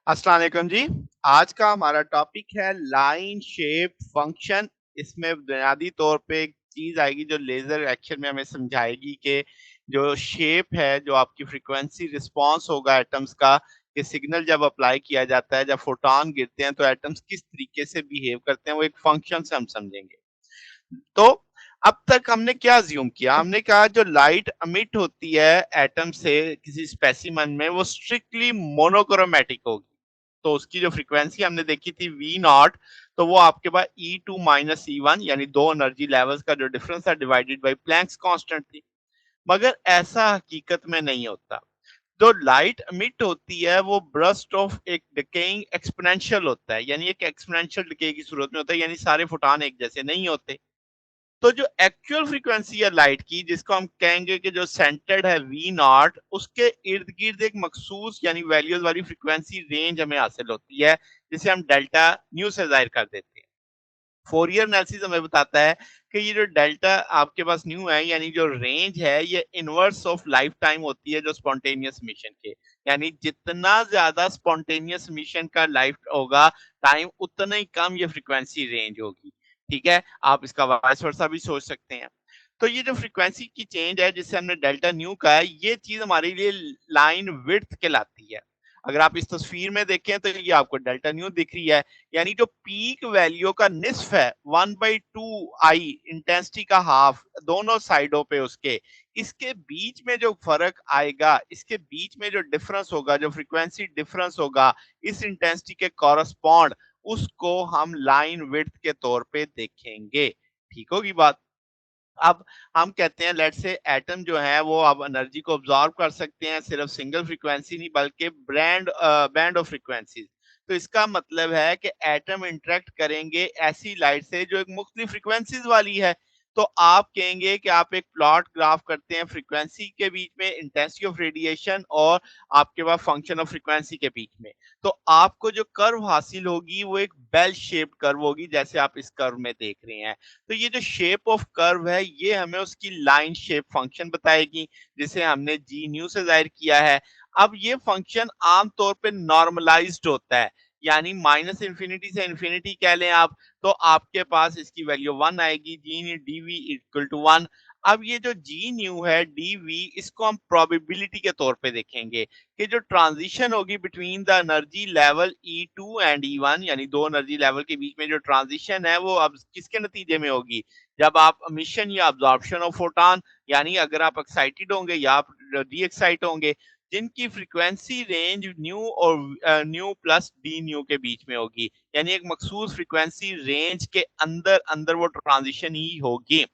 अस्सलाम वालेकुम जी। आज का हमारा टॉपिक है लाइन शेप फंक्शन। इसमें बुनियादी तौर पे एक चीज आएगी जो लेजर एक्शन में हमें समझाएगी कि जो शेप है, जो आपकी फ्रीक्वेंसी रिस्पांस होगा एटम्स का, कि सिग्नल जब अप्लाई किया जाता है, जब फोटॉन गिरते हैं तो एटम्स किस तरीके से बिहेव करते हैं, वो एक फंक्शन से हम समझेंगे। तो अब तक हमने क्या अज्यूम किया? हमने कहा जो लाइट एमिट होती है एटम से किसी स्पेसिमेन में, वो स्ट्रिक्टली मोनोक्रोमैटिक होगी। तो उसकी जो फ्रीक्वेंसी हमने देखी थी वी नॉट, तो वो आपके पास E2 माइनस E1 यानी दो एनर्जी लेवल्स का जो डिफरेंस था डिवाइडेड बाय प्लैंक्स कांस्टेंट थी। मगर ऐसा हकीकत में नहीं होता। जो लाइट एमिट होती है वो बर्स्ट ऑफ एक डिकेइंग एक्सपोनेंशियल होता है, यानी एक एक्सपोनेंशियल डिके की सूरत में होता है, यानी सारे फोटॉन एक जैसे नहीं होते। तो जो एक्चुअल फ्रीक्वेंसी है लाइट की, जिसको हम कहेंगे कि जो सेंटर्ड है वी नॉट, उसके इर्द गिर्द एक मखसूस यानी वैल्यूज वाली फ्रीक्वेंसी रेंज हमें हासिल होती है, जिसे हम डेल्टा न्यू से जाहिर कर देते हैं। फोरियर एनालिसिस हमें बताता है कि ये जो डेल्टा आपके पास न्यू है, यानी जो रेंज है, ये इनवर्स ऑफ लाइफ टाइम होती है जो स्पॉन्टेनियस मिशन के। यानी जितना ज्यादा स्पॉन्टेनियस मिशन का लाइफ होगा टाइम, उतना ही कम ये फ्रीक्वेंसी रेंज होगी। ठीक है, आप इसका वाइस वर्सा भी सोच सकते हैं। तो ये जो फ्रीक्वेंसी की चेंज है जिससे हमने डेल्टा न्यू का है, ये चीज हमारे लिए लाइन विड्थ कहलाती है। अगर आप इस तस्वीर में देखें तो ये आपको डेल्टा न्यू दिख रही है, यानी जो पीक वैल्यू का निस्फ है 1/2 आई इंटेंसिटी का हाफ दोनों साइडों पे उसके, इसके बीच में जो फर्क आएगा, इसके बीच में जो डिफरेंस होगा, जो फ्रीक्वेंसी डिफरेंस होगा इस इंटेंसिटी के कॉरस्पॉन्ड, उसको हम लाइन विड्थ के तौर पे देखेंगे। ठीक होगी बात? अब हम कहते हैं लेट्स से एटम जो है वो अब एनर्जी को ऑब्जॉर्व कर सकते हैं, सिर्फ सिंगल फ्रीक्वेंसी नहीं बल्कि बैंड ऑफ फ्रीक्वेंसीज। तो इसका मतलब है कि एटम इंटरेक्ट करेंगे ऐसी लाइट से जो एक मुख्तलिफ फ्रीक्वेंसीज वाली है। तो आप कहेंगे कि आप एक प्लॉट ग्राफ करते हैं फ्रीक्वेंसी के बीच में, इंटेंसिटी ऑफ रेडिएशन और आपके पास फंक्शन ऑफ फ्रीक्वेंसी के बीच में। तो आपको जो कर्व हासिल होगी वो एक बेल शेप्ड कर्व होगी, जैसे आप इस कर्व में देख रहे हैं। तो ये जो शेप ऑफ कर्व है ये हमें उसकी लाइन शेप फंक्शन बताएगी, जिसे हमने जी न्यू से जाहिर किया है। अब ये फंक्शन आमतौर पे नॉर्मलाइज्ड होता है, यानी माइनस इंफिनिटी से इंफिनिटी कह लें आप, तो आपके पास इसकी वैल्यू 1 आएगी, जी न्यू डीवी इक्वल टू 1। अब ये जो जी न्यू है डीवी, इसको हम प्रोबेबिलिटी के तौर पे देखेंगे कि जो ट्रांजिशन होगी between the energy level E2 and E1, यानी दो एनर्जी लेवल के बीच में जो ट्रांजिशन है वो अब किसके नतीजे में होगी? जब आप एमिशन या अब्जॉर्प्शन ऑफ फोटॉन, यानी अगर आप एक्साइटेड होंगे या आप डी एक्साइट होंगे, जिनकी फ्रीक्वेंसी रेंज न्यू और न्यू प्लस डी न्यू के बीच में होगी, यानी एक मखसूस फ्रीक्वेंसी रेंज के अंदर अंदर वो ट्रांजिशन ही होगी।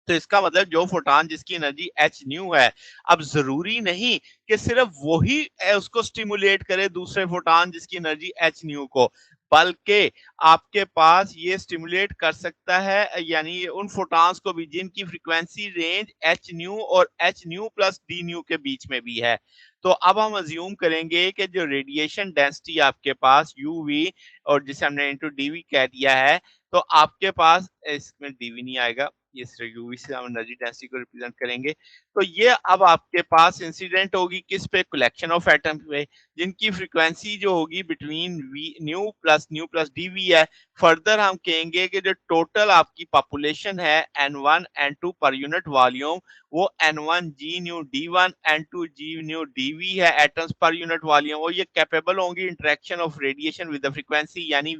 तो इसका मतलब जो फोटॉन जिसकी एनर्जी एच न्यू है, अब जरूरी नहीं कि सिर्फ वही उसको स्टिमुलेट करे दूसरे फोटॉन जिसकी एनर्जी एच न्यू को, बल्कि आपके पास ये स्टिमुलेट कर सकता है यानी उन फोटॉन्स को भी जिनकी फ्रीक्वेंसी रेंज एच न्यू और H new plus D new के बीच में भी है। तो अब हम अज्यूम करेंगे कि जो रेडिएशन डेंसिटी आपके पास यूवी, और जिसे हमने इनटू डीवी कह दिया है, तो आपके पास इसमें डीवी नहीं आएगा, ये यूवी से हम एनर्जी डेंसिटी को रिप्रेजेंट करेंगे। तो ये अब आपके पास इंसिडेंट होगी किस पे? कलेक्शन ऑफ एटम पे, जिनकी फ्रीक्वेंसी जो होगी between V nu plus DV है। फर्दर हम कहेंगे कि जो टोटल आपकी पॉपुलेशन है N1 N2 per unit volume, वो N1 जी न्यू D1 N2 जी न्यू DV है एटम्स पर यूनिट वॉल्यूम, और ये कैपेबल होंगी interaction of radiation with the frequency, यानी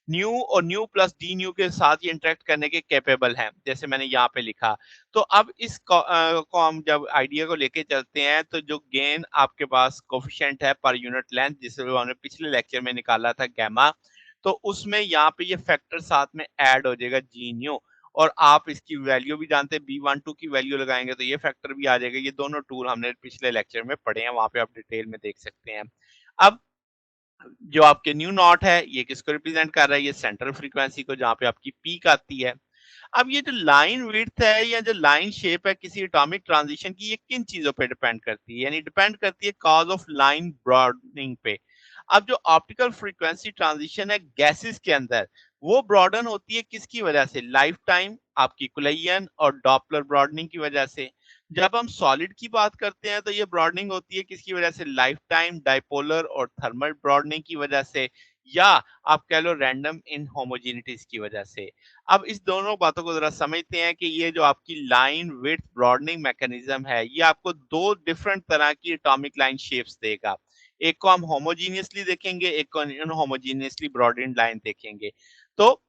न्यू और न्यू प्लस डी न्यू के साथ ये इंटरेक्ट करने के कैपेबल हैं, जैसे मैंने यहाँ पे लिखा। तो अब इस को हम जब आइडिया को लेके चलते हैं, तो जो गेन आपके पास कोफिशिएंट है पर यूनिट लेंथ, जिसे हमने पिछले लेक्चर में निकाला था गैमा, तो उसमें यहाँ पे ये फैक्टर साथ में ऐड हो जाएगा जी न्यू, और आप इसकी वैल्यू भी जानते हैं, B12 की वैल्यू लगाएंगे तो ये फैक्टर भी आ जाएगा। ये दोनों टूल हमने पिछले लेक्चर में पढ़े हैं, वहां पे आप डिटेल में देख सकते हैं। अब जो आपके न्यू नॉट है ये किसको रिप्रेजेंट कर रहा है? ये सेंट्रल फ्रीक्वेंसी को, जहां पे आपकी पीक आती है। अब ये जो लाइन विड्थ है या जो लाइन शेप है किसी एटॉमिक ट्रांजिशन की, ये किन चीजों पे डिपेंड करती है? यानी डिपेंड करती है कॉज ऑफ लाइन ब्रॉडनिंग पे। अब जो ऑप्टिकल फ्रीक्वेंसी ट्रांजिशन है गैसेस के अंदर, वो ब्रॉडन होती है किसकी वजह से? लाइफ टाइम, आपकी कुलैयन और डॉपलर ब्रॉडनिंग की वजह से। जब हम सॉलिड की बात करते हैं तो ये ब्रॉडेनिंग होती है किसकी वजह से लाइफ टाइम डाइपोलर और थर्मल ब्रॉडेनिंग की वजह से या आप कह लो रैंडम इनहोमोजेनिटीज की वजह से। अब इस दोनों बातों को जरा समझते हैं कि ये जो आपकी लाइन विड्थ ब्रॉडेनिंग मैकेनिज्म है ये आपको दो डिफरेंट तरह की एटॉमिक लाइन शेप्स देगा। एक को हम होमोजीनियसली देखेंगे, एक को इनहोमोजीनियसली ब्रॉडेन्ड लाइन देखेंगे। तो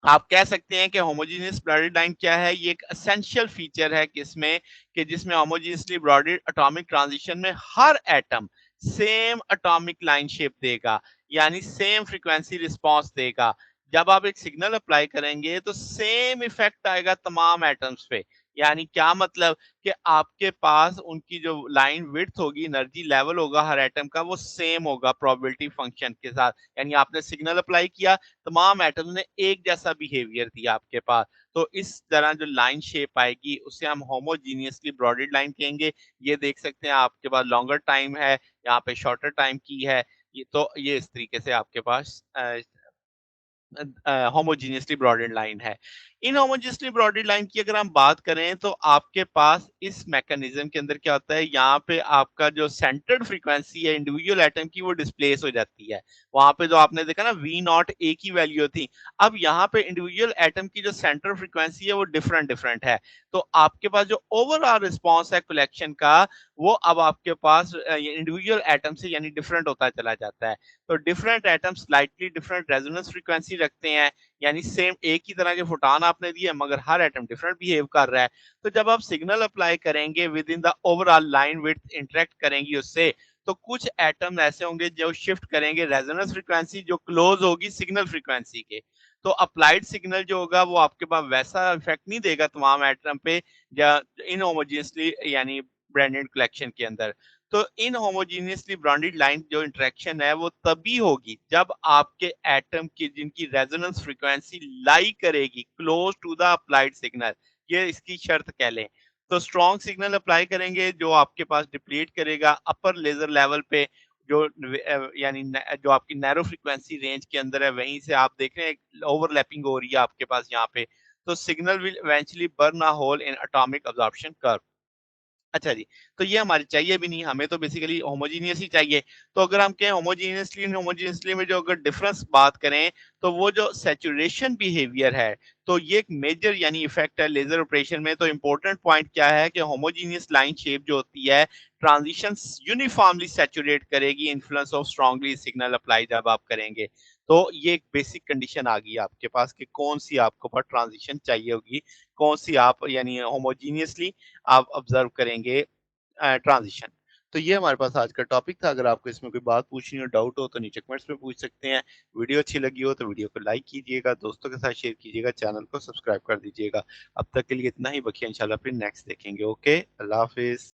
आप कह सकते हैं कि होमोजेनियस ब्लडेड लाइन क्या है? ये एक एसेंशियल फीचर है किसमें कि जिसमें होमोजेनियसली ब्लडेड एटॉमिक ट्रांजिशन में हर atom same atomic line shape देगा, यानी सेम फ्रीक्वेंसी रिस्पांस देगा। जब आप एक सिग्नल अप्लाई करेंगे तो सेम इफेक्ट आएगा तमाम एटम्स पे। यानी क्या मतलब कि आपके पास उनकी जो लाइन विड्थ होगी, एनर्जी लेवल होगा हर एटम का वो सेम होगा प्रोबेबिलिटी फंक्शन के साथ। यानी आपने सिग्नल अप्लाई किया, तमाम एटम्स ने एक जैसा बिहेवियर दिया आपके पास। तो इस तरह जो लाइन शेप आएगी उसे हम होमोजीनियसली ब्रॉडेड लाइन कहेंगे। ये देख सकते हैं आपके पास लॉन्गर टाइम है, यहाँ पे शॉर्टर टाइम की है। ये इस तरीके से आपके पास होमोजेनियसली ब्रॉडेड लाइन है। इनहोमोजेनियसली ब्रॉडेड लाइन की अगर हम बात करें तो आपके पास इस मैकेनिज्म के अंदर क्या होता है, यहाँ पे आपका जो सेंटर्ड फ्रीक्वेंसी है इंडिविजुअल एटम की वो डिस्प्लेस हो जाती है। वहां पे जो आपने देखा ना वी नॉट ए की वैल्यू थी, अब यहाँ पे इंडिविजुअल एटम की जो सेंटर फ्रीक्वेंसी है वो डिफरेंट डिफरेंट है। तो आपके पास जो ओवरऑल रिस्पॉन्स है कलेक्शन का वो अब आपके पास इंडिविजुअल एटम से यानी डिफरेंट होता चला जाता है। तो different atom slightly different resonance frequency रखते हैं, यानी सेम एक ही तरह के फोटॉन आपने दिए मगर हर एटम डिफरेंट बिहेव कर रहा है। तो जब आप सिग्नल अप्लाई करेंगे with in the overall line width interact करेंगी उससे, तो कुछ एटम ऐसे होंगे जो शिफ्ट करेंगे रेजोनेंस फ्रीक्वेंसी जो क्लोज होगी सिग्नल फ्रीक्वेंसी के। तो अप्लाइड सिग्नल जो होगा वो आपके पास वैसा इफेक्ट नहीं देगा तमाम एटम पे या इनहोमोजेनियसली यानी ब्रांडेड कलेक्शन के अंदर। तो इनहोमोजेनियसली ब्रांडेड लाइन जो इंटरेक्शन है वो तभी होगी जब आपके एटम की जिनकी रेजोनेंस फ्रीक्वेंसी लाई करेगी close to the applied signal, ये इसकी शर्त कह लें। तो स्ट्रॉन्ग सिग्नल अप्लाई करेंगे जो आपके पास डिप्लीट करेगा अपर लेजर लेवल पे जो यानी जो आपकी नैरो फ्रीक्वेंसी रेंज के अंदर है वहीं से आप देख रहे हैं ओवरलैपिंग हो रही है आपके पास यहाँ पे। तो signal will eventually burn a hole in atomic absorption curve. अच्छा जी, तो ये हमारी चाहिए भी नहीं, हमें तो बेसिकली होमोजेनियस ही चाहिए। तो अगर हम कहें होमोजेनियसली इनहोमोजेनियसली में जो अगर डिफरेंस बात करें, तो वो जो सैचुरेशन बिहेवियर है, तो ये एक मेजर यानी इफेक्ट है लेज़र ऑपरेशन में। तो इम्पोर्टेंट पॉइंट क्या है कि होमोजेनियस लाइन शेप जो होती है, ट्रांजिशंस यूनिफॉर्मली सैचुरेट करेगी influence of strongly signal apply जब आप करेंगे। तो ये एक बेसिक कंडीशन आ गई आपके पास कि कौन-सी आपको पास ट्रांजिशन चाहिए होगी, कौन-सी आप यानी होमोजेनियसली आप ऑब्जर्व करेंगे ट्रांजिशन। तो ये हमारे पास आज का टॉपिक था। अगर आपको इसमें कोई बात पूछनी हो, डाउट हो तो नीचे कमेंट्स में पूछ सकते हैं। वीडियो अच्छी लगी हो तो वीडियो को लाइक कीजिएगा, दोस्तों के साथ शेयर कीजिएगा, चैनल को सब्सक्राइब कर दीजिएगा। अब तक के लिए इतना ही, बाकी इंशाल्लाह फिर नेक्स्ट देखेंगे। ओके, अल्लाह हाफ़िज़।